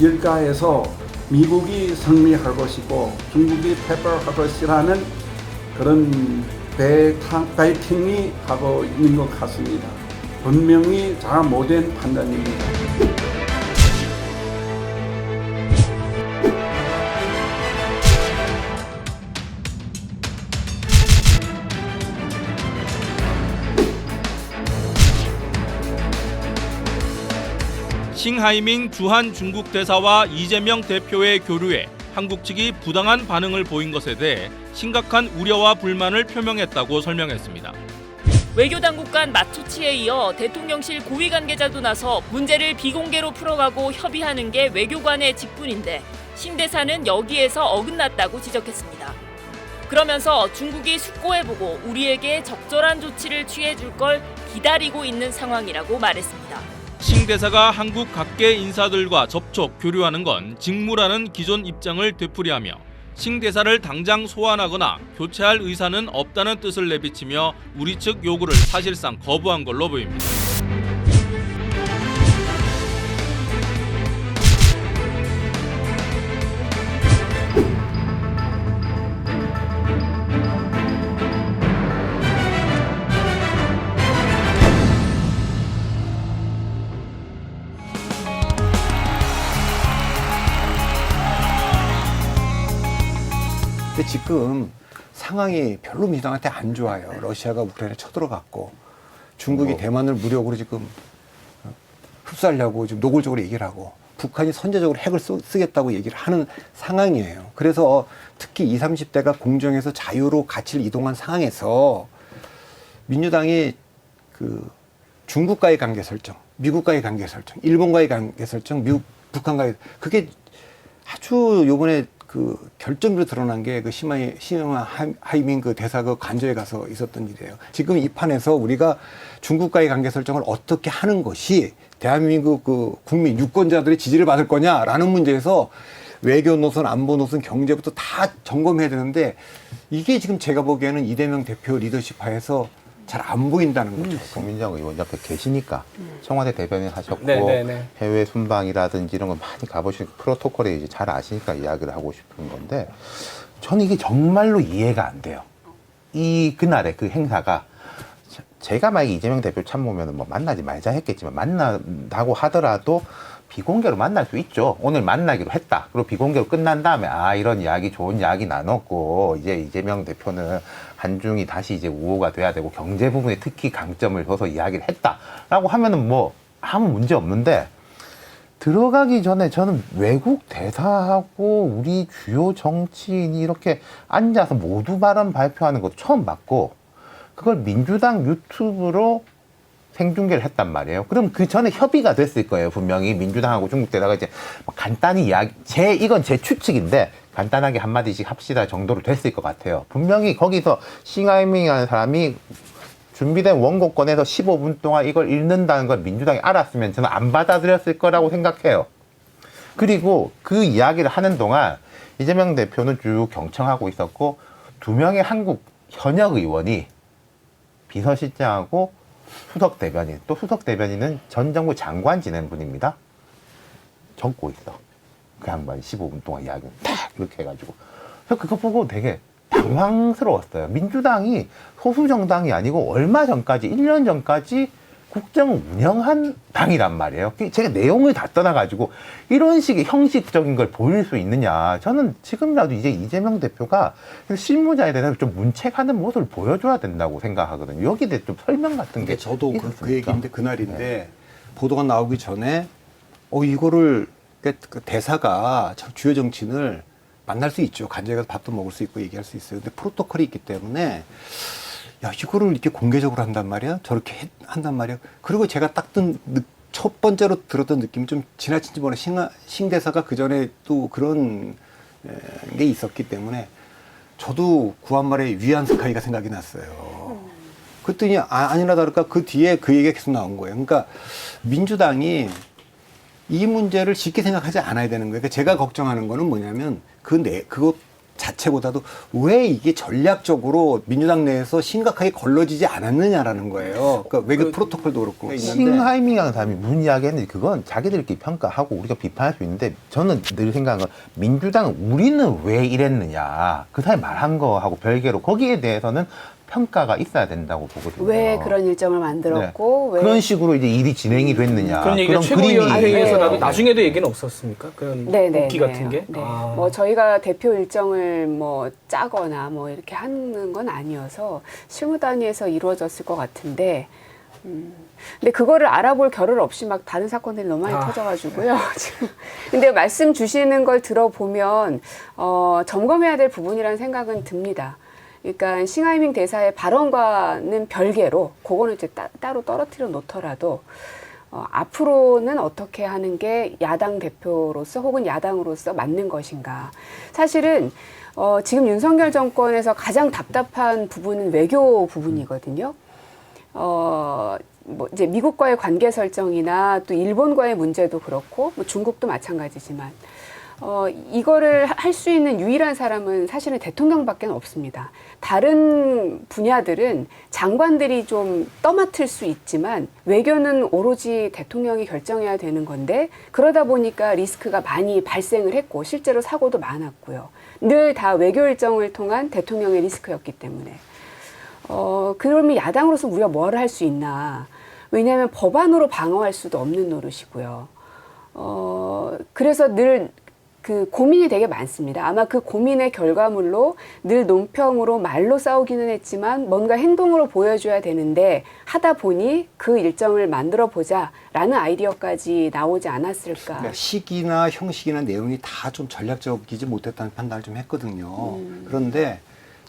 일가에서 미국이 승리할 것이고 중국이 패배할 것이라는 그런 배팅이 하고 있는 것 같습니다. 분명히 잘못된 판단입니다. 싱하이밍 주한 중국 대사와 이재명 대표의 교류에 한국 측이 부당한 반응을 보인 것에 대해 심각한 우려와 불만을 표명했다고 설명했습니다. 외교당국 간 맞초치에 이어 대통령실 고위 관계자도 나서 문제를 비공개로 풀어가고 협의하는 게 외교관의 직분인데 신 대사는 여기에서 어긋났다고 지적했습니다. 그러면서 중국이 숙고해보고 우리에게 적절한 조치를 취해줄 걸 기다리고 있는 상황이라고 말했습니다. 싱 대사가 한국 각계 인사들과 접촉, 교류하는 건 직무라는 기존 입장을 되풀이하며 싱 대사를 당장 소환하거나 교체할 의사는 없다는 뜻을 내비치며 우리 측 요구를 사실상 거부한 걸로 보입니다. 근데 지금 상황이 별로 민주당한테 안 좋아요. 러시아가 우크라이나에 쳐들어갔고 중국이 대만을 무력으로 지금 흡수하려고 지금 노골적으로 얘기를 하고 북한이 선제적으로 핵을 쓰겠다고 얘기를 하는 상황이에요. 그래서 특히 20, 30대가 공정에서 자유로 가치를 이동한 상황에서 민주당이 그 중국과의 관계 설정, 미국과의 관계 설정, 일본과의 관계 설정, 북한과의 그게 아주 요번에 그 결정적으로 드러난 게 그 싱하이밍 그 대사 그 관저에 가서 있었던 일이에요. 지금 이 판에서 우리가 중국과의 관계 설정을 어떻게 하는 것이 대한민국 그 국민 유권자들의 지지를 받을 거냐라는 문제에서 외교 노선, 안보 노선, 경제부터 다 점검해야 되는데 이게 지금 제가 보기에는 이재명 대표 리더십 하에서 잘 안 보인다는 거죠. 고민정 의원 옆에 계시니까 청와대 대변인 하셨고 네네네. 해외 순방이라든지 이런 거 많이 가보신 프로토콜에 이제 잘 아시니까 이야기를 하고 싶은 건데 저는 이게 정말로 이해가 안 돼요. 그날의 그 행사가 제가 만약에 이재명 대표 참모면은 뭐 만나지 말자 했겠지만 만난다고 하더라도 비공개로 만날 수 있죠. 오늘 만나기로 했다. 그리고 비공개로 끝난 다음에 이런 이야기 좋은 이야기 나눴고 이제 이재명 대표는 한중이 다시 이제 우호가 돼야 되고 경제 부분에 특히 강점을 둬서 이야기를 했다라고 하면은 뭐 아무 문제 없는데 들어가기 전에 저는 외국 대사하고 우리 주요 정치인이 이렇게 앉아서 모두 발언 발표하는 것도 처음 봤고 그걸 민주당 유튜브로 생중계를 했단 말이에요. 그럼 그 전에 협의가 됐을 거예요. 분명히 민주당하고 중국 대사가 이제 간단히 이건 제 추측인데 간단하게 한마디씩 합시다 정도로 됐을 것 같아요. 분명히 거기서 싱하이밍이라는 사람이 준비된 원고 꺼내서 15분 동안 이걸 읽는다는 걸 민주당이 알았으면 저는 안 받아들였을 거라고 생각해요. 그리고 그 이야기를 하는 동안 이재명 대표는 쭉 경청하고 있었고 2명의 한국 현역 의원이 비서실장하고 수석 대변인, 또 수석 대변인은 전 정부 장관 지낸 분입니다. 적고 있어. 그 양반이 15분 동안 이야기를 탁 이렇게 해가지고. 그래서 그거 보고 되게 당황스러웠어요. 민주당이 소수 정당이 아니고 얼마 전까지, 1년 전까지 국정을 운영한 당이란 말이에요. 제가 내용을 다 떠나가지고 이런 식의 형식적인 걸 보일 수 있느냐. 저는 지금이라도 이제 이재명 대표가 실무자에 대해서 좀 문책하는 모습을 보여줘야 된다고 생각하거든요. 여기에 대해 좀 설명 같은 게. 저도 그 얘기인데 그날인데 네. 보도가 나오기 전에 이거를 그 대사가 주요 정치인을 만날 수 있죠. 간접에 가서 밥도 먹을 수 있고 얘기할 수 있어요. 근데 프로토콜이 있기 때문에 야, 이거를 이렇게 공개적으로 한단 말이야? 저렇게 한단 말이야? 그리고 제가 딱 첫 번째로 들었던 느낌이 좀 지나친지 모르는 싱 대사가 그 전에 또 그런 게 있었기 때문에 저도 구한말에 위안 스카이가 생각이 났어요. 그랬더니 아니나 다를까 그 뒤에 그 얘기가 계속 나온 거예요. 그러니까 민주당이 이 문제를 쉽게 생각하지 않아야 되는 거예요. 그러니까 제가 걱정하는 거는 뭐냐면 그거 자체보다도 왜 이게 전략적으로 민주당 내에서 심각하게 걸러지지 않았느냐라는 거예요. 그러니까 외교 프로토콜도 그렇고 있는데 싱하이밍이라는 사람이 무슨 이야기했는지 그건 자기들끼리 평가하고 우리가 비판할 수 있는데 저는 늘 생각한 건 민주당은 우리는 왜 이랬느냐 그 사람이 말한 거하고 별개로 거기에 대해서는 평가가 있어야 된다고 보거든요. 왜 그런 일정을 만들었고 왜 그런 식으로 이제 일이 진행이 됐느냐 그런 얘기가 그림이 최고위원회에서라도 네. 나중에도 얘기는 없었습니까? 그런 네네 복귀 같은 게? 네. 아. 뭐 저희가 대표 일정을 뭐 짜거나 뭐 이렇게 하는 건 아니어서 실무 단위에서 이루어졌을 것 같은데 근데 그거를 알아볼 겨를 없이 막 다른 사건들이 너무 많이 터져가지고요. 지금 근데 말씀 주시는 걸 들어보면 점검해야 될 부분이라는 생각은 듭니다. 그러니까 싱하이밍 대사의 발언과는 별개로 그거는 이제 따로 떨어뜨려 놓더라도 앞으로는 어떻게 하는 게 야당 대표로서 혹은 야당으로서 맞는 것인가. 사실은 지금 윤석열 정권에서 가장 답답한 부분은 외교 부분이거든요. 뭐 이제 미국과의 관계 설정이나 또 일본과의 문제도 그렇고 뭐 중국도 마찬가지지만 이거를 할 수 있는 유일한 사람은 사실은 대통령밖에 없습니다. 다른 분야들은 장관들이 좀 떠맡을 수 있지만 외교는 오로지 대통령이 결정해야 되는 건데 그러다 보니까 리스크가 많이 발생을 했고 실제로 사고도 많았고요. 늘 다 외교 일정을 통한 대통령의 리스크였기 때문에 그러면 야당으로서 우리가 뭘 할 수 있나. 왜냐하면 법안으로 방어할 수도 없는 노릇이고요. 그래서 늘 그 고민이 되게 많습니다. 아마 그 고민의 결과물로 늘 논평으로 말로 싸우기는 했지만 뭔가 행동으로 보여줘야 되는데 하다 보니 그 일정을 만들어 보자라는 아이디어까지 나오지 않았을까. 그러니까 시기나 형식이나 내용이 다 좀 전략적이지 못했다는 판단을 좀 했거든요. 그런데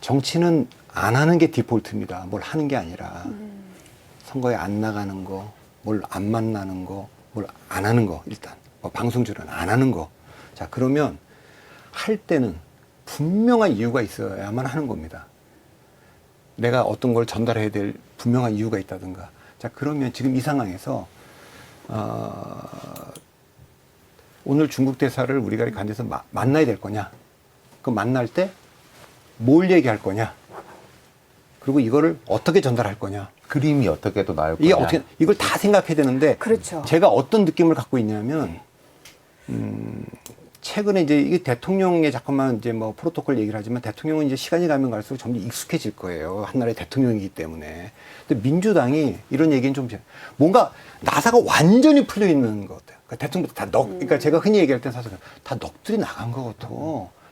정치는 안 하는 게 디폴트입니다. 뭘 하는 게 아니라 선거에 안 나가는 거, 뭘 안 만나는 거, 뭘 안 하는 거 일단 뭐 방송 출연 안 하는 거. 자 그러면 할 때는 분명한 이유가 있어야만 하는 겁니다. 내가 어떤 걸 전달해야 될 분명한 이유가 있다든가. 자 그러면 지금 이 상황에서 오늘 중국 대사를 우리가 간 데서 만나야 될 거냐? 그 만날 때 뭘 얘기할 거냐? 그리고 이거를 어떻게 전달할 거냐? 그림이 어떻게 또 나올 거냐 이게 어떻게 이걸 다 생각해야 되는데 그렇죠. 제가 어떤 느낌을 갖고 있냐면 최근에 이제 이게 대통령의 잠깐만 이제 뭐 프로토콜 얘기를 하지만 대통령은 이제 시간이 가면 갈수록 점점 익숙해질 거예요. 한 나라의 대통령이기 때문에. 근데 민주당이 이런 얘기는 좀 뭔가 나사가 완전히 풀려 있는 것 같아요. 그러니까 대통령부터 다 그러니까 제가 흔히 얘기할 때 사실 다 넋들이 나간 것 같아.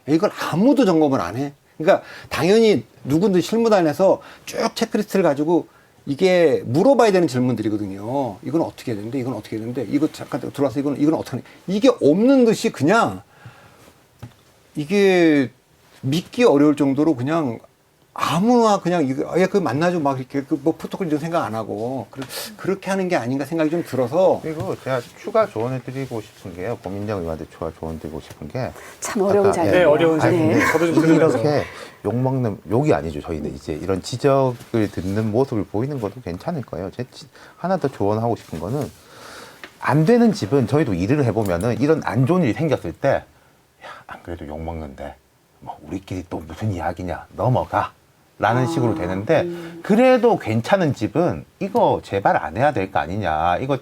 이걸 아무도 점검을 안 해. 그러니까 당연히 누구든 실무단에서 쭉 체크리스트를 가지고 이게 물어봐야 되는 질문들이거든요. 이건 어떻게 해야 되는데, 이건 어떻게 해야 되는데, 이거 잠깐 들어와서 이건 어떻게 하냐. 이게 없는 듯이 그냥 이게 믿기 어려울 정도로 그냥 아무나 그냥 이거 그 만나죠 막 이렇게 그 뭐 프로토콜 이런 생각 안 하고 그렇게 하는 게 아닌가 생각이 좀 들어서 그리고 제가 추가 조언을 드리고 싶은 게요. 고민정 의원한테 추가 조언 드리고 싶은 게 참 어려운 아까, 자리예요. 네, 어려운 네. 자리인데 저도 좀 들으면서 이렇게 욕먹는 욕이 아니죠. 저희는 이제 이런 지적을 듣는 모습을 보이는 것도 괜찮을 거예요. 하나 더 조언하고 싶은 거는 안 되는 집은 저희도 일을 해보면은 이런 안 좋은 일이 생겼을 때 야, 안 그래도 욕먹는데 뭐 우리끼리 또 무슨 이야기냐 넘어가 라는 식으로 되는데 그래도 괜찮은 집은 이거 제발 안 해야 될 거 아니냐 이거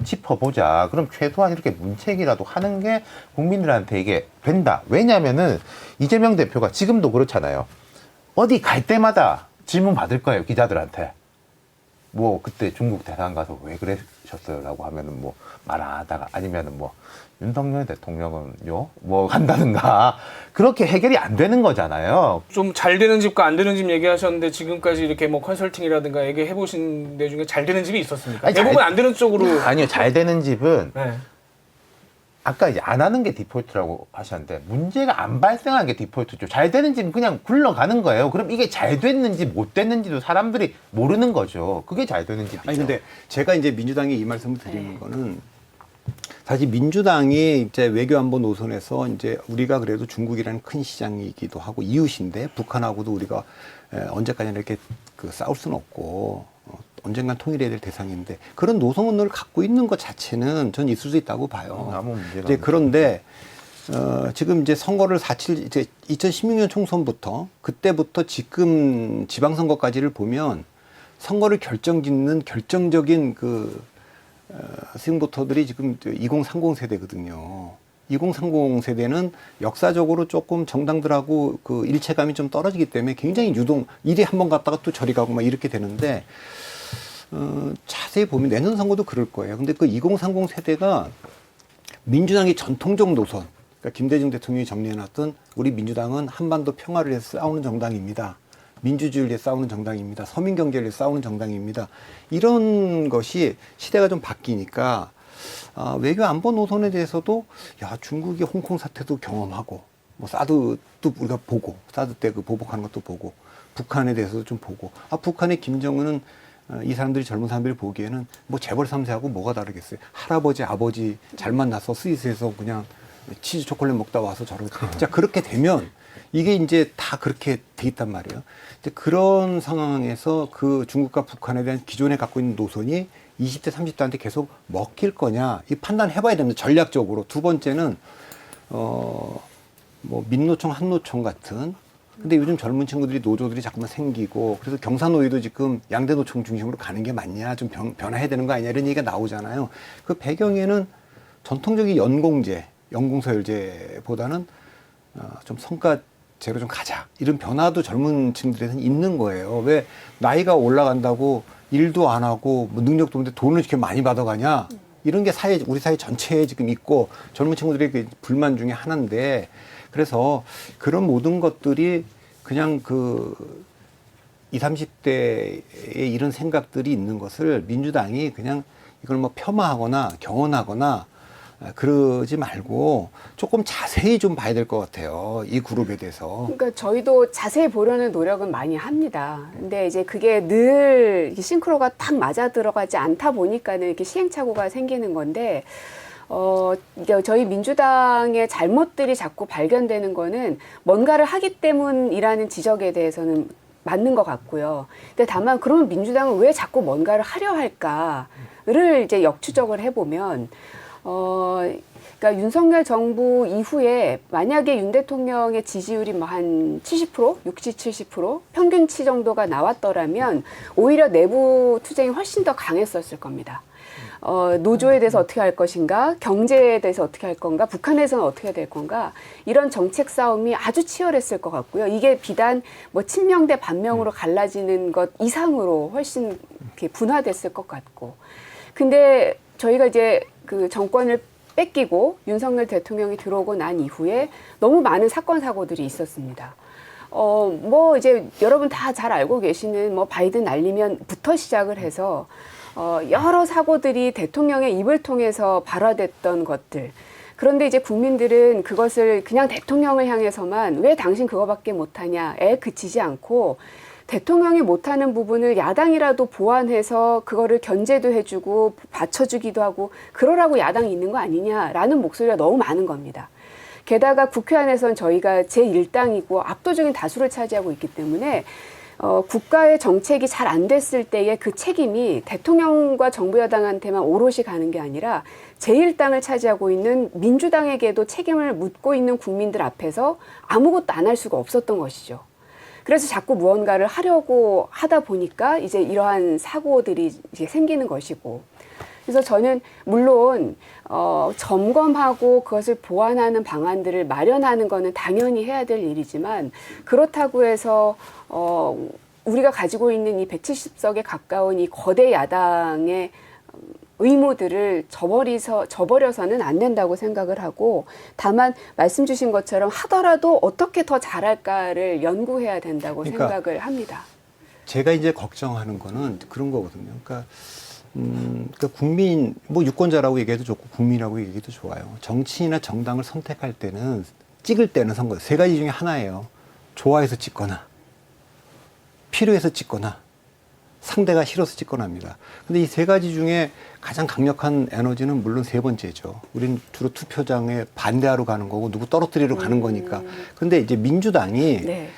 짚어보자. 그럼 최소한 이렇게 문책이라도 하는 게 국민들한테 이게 된다. 왜냐면은 이재명 대표가 지금도 그렇잖아요. 어디 갈 때마다 질문 받을 거예요. 기자들한테. 뭐 그때 중국 대사관 가서 왜 그러셨어요? 라고 하면은 뭐 말 안 하다가 아니면은 뭐 윤석열 대통령은요? 뭐 한다든가 그렇게 해결이 안 되는 거잖아요. 좀 잘 되는 집과 안 되는 집 얘기하셨는데 지금까지 이렇게 뭐 컨설팅이라든가 얘기해 보신 데 중에 잘 되는 집이 있었습니까? 아니, 대부분 안 되는 쪽으로 아니요. 잘 되는 집은 네. 아까 이제 안 하는 게 디폴트라고 하셨는데 문제가 안 발생하는 게 디폴트죠. 잘 되는 집은 그냥 굴러가는 거예요. 그럼 이게 잘 됐는지 못 됐는지도 사람들이 모르는 거죠. 그게 잘 되는 집이죠. 아니 근데 제가 이제 민주당이 이 말씀을 드리는 거는 사실 민주당이 이제 외교안보 노선에서 이제 우리가 그래도 중국이라는 큰 시장이기도 하고 이웃인데 북한하고도 우리가 언제까지나 이렇게 싸울 수는 없고 언젠간 통일해야 될 대상인데 그런 노선을 갖고 있는 것 자체는 전 있을 수 있다고 봐요. 아무 문제가 이제 그런데 지금 이제 선거를 이제 2016년 총선부터 그때부터 지금 지방선거까지를 보면 선거를 결정짓는 결정적인 스윙보터들이 지금 2030 세대거든요. 2030 세대는 역사적으로 조금 정당들하고 그 일체감이 좀 떨어지기 때문에 굉장히 이리 한번 갔다가 또 저리 가고 막 이렇게 되는데, 자세히 보면 내년 선거도 그럴 거예요. 근데 그 2030 세대가 민주당의 전통적 노선, 그러니까 김대중 대통령이 정리해놨던 우리 민주당은 한반도 평화를 위해서 싸우는 정당입니다. 민주주의를 위해 싸우는 정당입니다. 서민 경제를 위해 싸우는 정당입니다. 이런 것이 시대가 좀 바뀌니까 외교 안보 노선에 대해서도 중국이 홍콩 사태도 경험하고 뭐 사드도 우리가 보고 사드 때 그 보복하는 것도 보고 북한에 대해서도 좀 보고 북한의 김정은은 이 사람들이 젊은 사람들이 보기에는 뭐 재벌 3세하고 뭐가 다르겠어요. 할아버지 아버지 잘 만나서 스위스에서 그냥 치즈 초콜릿 먹다 와서 저러고 자 그렇게 되면 이게 이제 다 그렇게 돼 있단 말이에요. 근데 그런 상황에서 그 중국과 북한에 대한 기존에 갖고 있는 노선이 20대, 30대한테 계속 먹힐 거냐, 이 판단해봐야 됩니다. 전략적으로. 두 번째는, 뭐, 민노총, 한노총 같은. 근데 요즘 젊은 친구들이 노조들이 자꾸만 생기고, 그래서 경사노위도 지금 양대 노총 중심으로 가는 게 맞냐, 좀 변화해야 되는 거 아니냐, 이런 얘기가 나오잖아요. 그 배경에는 전통적인 연공서열제보다는 좀 성과제로 좀 가자. 이런 변화도 젊은 층들에서는 있는 거예요. 왜 나이가 올라간다고 일도 안 하고 뭐 능력도 없는데 돈을 이렇게 많이 받아가냐? 이런 게 우리 사회 전체에 지금 있고 젊은 친구들의 그 불만 중에 하나인데, 그래서 그런 모든 것들이 그냥 20, 30대에 이런 생각들이 있는 것을 민주당이 그냥 이걸 뭐 폄하하거나 경언하거나 그러지 말고 조금 자세히 좀 봐야 될 것 같아요. 이 그룹에 대해서. 그러니까 저희도 자세히 보려는 노력은 많이 합니다. 근데 이제 그게 늘 싱크로가 딱 맞아 들어가지 않다 보니까는 이렇게 시행착오가 생기는 건데, 이게 저희 민주당의 잘못들이 자꾸 발견되는 거는 뭔가를 하기 때문이라는 지적에 대해서는 맞는 것 같고요. 근데 다만 그러면 민주당은 왜 자꾸 뭔가를 하려 할까를 이제 역추적을 해보면, 그러니까 윤석열 정부 이후에 만약에 윤 대통령의 지지율이 뭐 한 70%, 60, 70% 평균치 정도가 나왔더라면 오히려 내부 투쟁이 훨씬 더 강했었을 겁니다. 노조에 대해서 어떻게 할 것인가, 경제에 대해서 어떻게 할 건가, 북한에서는 어떻게 될 건가, 이런 정책 싸움이 아주 치열했을 것 같고요. 이게 비단 뭐 친명 대 반명으로 갈라지는 것 이상으로 훨씬 이렇게 분화됐을 것 같고. 근데 저희가 이제 그 정권을 뺏기고 윤석열 대통령이 들어오고 난 이후에 너무 많은 사건 사고들이 있었습니다. 뭐 이제 여러분 다 잘 알고 계시는 뭐 바이든 날리면부터 시작을 해서 여러 사고들이 대통령의 입을 통해서 발화됐던 것들. 그런데 이제 국민들은 그것을 그냥 대통령을 향해서만 왜 당신 그거밖에 못하냐에 그치지 않고 대통령이 못하는 부분을 야당이라도 보완해서 그거를 견제도 해주고 받쳐주기도 하고 그러라고 야당이 있는 거 아니냐라는 목소리가 너무 많은 겁니다. 게다가 국회 안에서는 저희가 제1당이고 압도적인 다수를 차지하고 있기 때문에 국가의 정책이 잘 안 됐을 때의 그 책임이 대통령과 정부 여당한테만 오롯이 가는 게 아니라 제1당을 차지하고 있는 민주당에게도 책임을 묻고 있는 국민들 앞에서 아무것도 안 할 수가 없었던 것이죠. 그래서 자꾸 무언가를 하려고 하다 보니까 이제 이러한 사고들이 이제 생기는 것이고. 그래서 저는 물론 점검하고 그것을 보완하는 방안들을 마련하는 거는 당연히 해야 될 일이지만 그렇다고 해서 우리가 가지고 있는 이 170석에 가까운 이 거대 야당의 의무들을 저버려서는 안 된다고 생각을 하고, 다만 말씀 주신 것처럼 하더라도 어떻게 더 잘할까를 연구해야 된다고 생각을 합니다. 제가 이제 걱정하는 거는 그런 거거든요. 그러니까 국민, 뭐 유권자라고 얘기해도 좋고 국민이라고 얘기해도 좋아요. 정치인이나 정당을 선택할 때는, 찍을 때는 선거 세 가지 중에 하나예요. 좋아해서 찍거나, 필요해서 찍거나, 상대가 싫어서 찍거나 합니다. 근데 이 세 가지 중에 가장 강력한 에너지는 물론 세 번째죠. 우리는 주로 투표장에 반대하러 가는 거고 누구 떨어뜨리러 가는 거니까. 근데 이제 민주당이 네.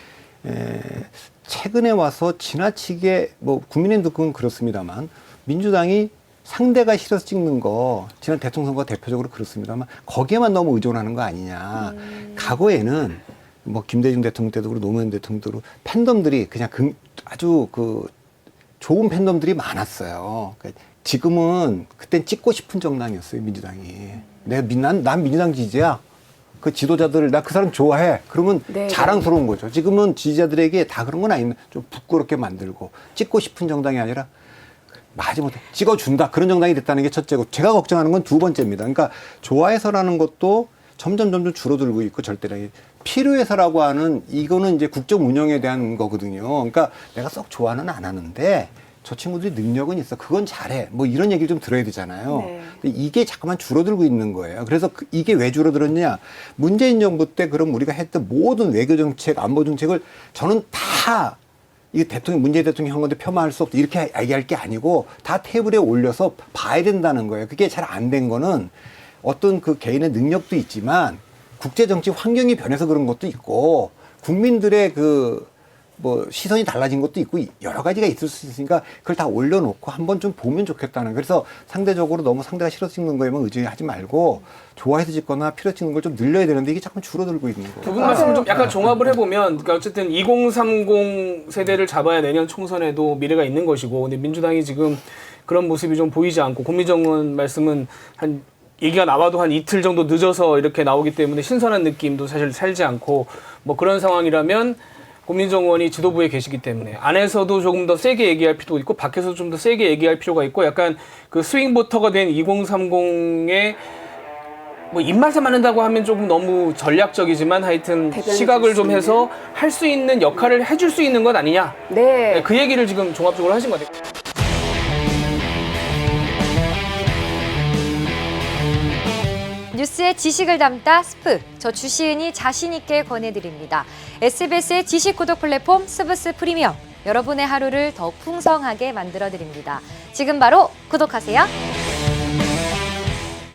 최근에 와서 지나치게, 뭐 국민의힘도 그건 그렇습니다만 민주당이 상대가 실어서 찍는 거 지난 대통령 선거 대표적으로 그렇습니다만 거기에만 너무 의존하는 거 아니냐. 과거에는 뭐 김대중 대통령 때도 그렇고 노무현 대통령도 그렇고 팬덤들이 그냥 아주 그 좋은 팬덤들이 많았어요. 그러니까 지금은 그땐 찍고 싶은 정당이었어요, 민주당이. 난 민주당 지지야. 그 지도자들 나 그 사람 좋아해. 그러면 네, 자랑스러운 거죠. 지금은 지지자들에게 다 그런 건 아닌데 좀 부끄럽게 만들고 찍고 싶은 정당이 아니라 마지못해 찍어준다. 그런 정당이 됐다는 게 첫째고 제가 걱정하는 건 두 번째입니다. 그러니까 좋아해서라는 것도 점점 줄어들고 있고 절대량이 필요해서라고 하는 이거는 이제 국정 운영에 대한 거거든요. 그러니까 내가 썩 좋아는 안 하는데 저 친구들이 능력은 있어. 그건 잘해. 뭐 이런 얘기를 좀 들어야 되잖아요. 네. 근데 이게 자꾸만 줄어들고 있는 거예요. 그래서 이게 왜 줄어들었냐. 문재인 정부 때 그럼 우리가 했던 모든 외교 정책, 안보 정책을 저는 다 이게 문재인 대통령이 한 건데 폄하할 수 없다. 이렇게 얘기할 게 아니고 다 테이블에 올려서 봐야 된다는 거예요. 그게 잘 안 된 거는 어떤 그 개인의 능력도 있지만 국제 정치 환경이 변해서 그런 것도 있고 국민들의 뭐 시선이 달라진 것도 있고 여러 가지가 있을 수 있으니까 그걸 다 올려놓고 한번 좀 보면 좋겠다는. 그래서 상대적으로 너무 상대가 싫어서 찍는 거에만 의지하지 말고 좋아해서 찍거나 필요해서 찍는 걸 좀 늘려야 되는데 이게 자꾸 줄어들고 있는 거예요. 두 분 말씀을 좀 약간 종합을 해보면, 그러니까 어쨌든 2030 세대를 잡아야 내년 총선에도 미래가 있는 것이고, 근데 민주당이 지금 그런 모습이 좀 보이지 않고, 고민정은 말씀은 얘기가 나와도 한 이틀 정도 늦어서 이렇게 나오기 때문에 신선한 느낌도 사실 살지 않고, 뭐 그런 상황이라면 고민정 의원이 지도부에 계시기 때문에 안에서도 조금 더 세게 얘기할 필요도 있고 밖에서도 좀 더 세게 얘기할 필요가 있고, 약간 그 스윙 보터가 된 2030의 뭐 입맛에 맞는다고 하면 조금 너무 전략적이지만 하여튼 시각을 좀 해서 할 수 있는 역할을 해줄 수 있는 것 아니냐. 네. 그 얘기를 지금 종합적으로 하신 것 같아요. 뉴스의 지식을 담다 스프, 저 주시은이 자신 있게 권해드립니다. SBS의 지식 구독 플랫폼 스브스 프리미엄, 여러분의 하루를 더 풍성하게 만들어드립니다. 지금 바로 구독하세요.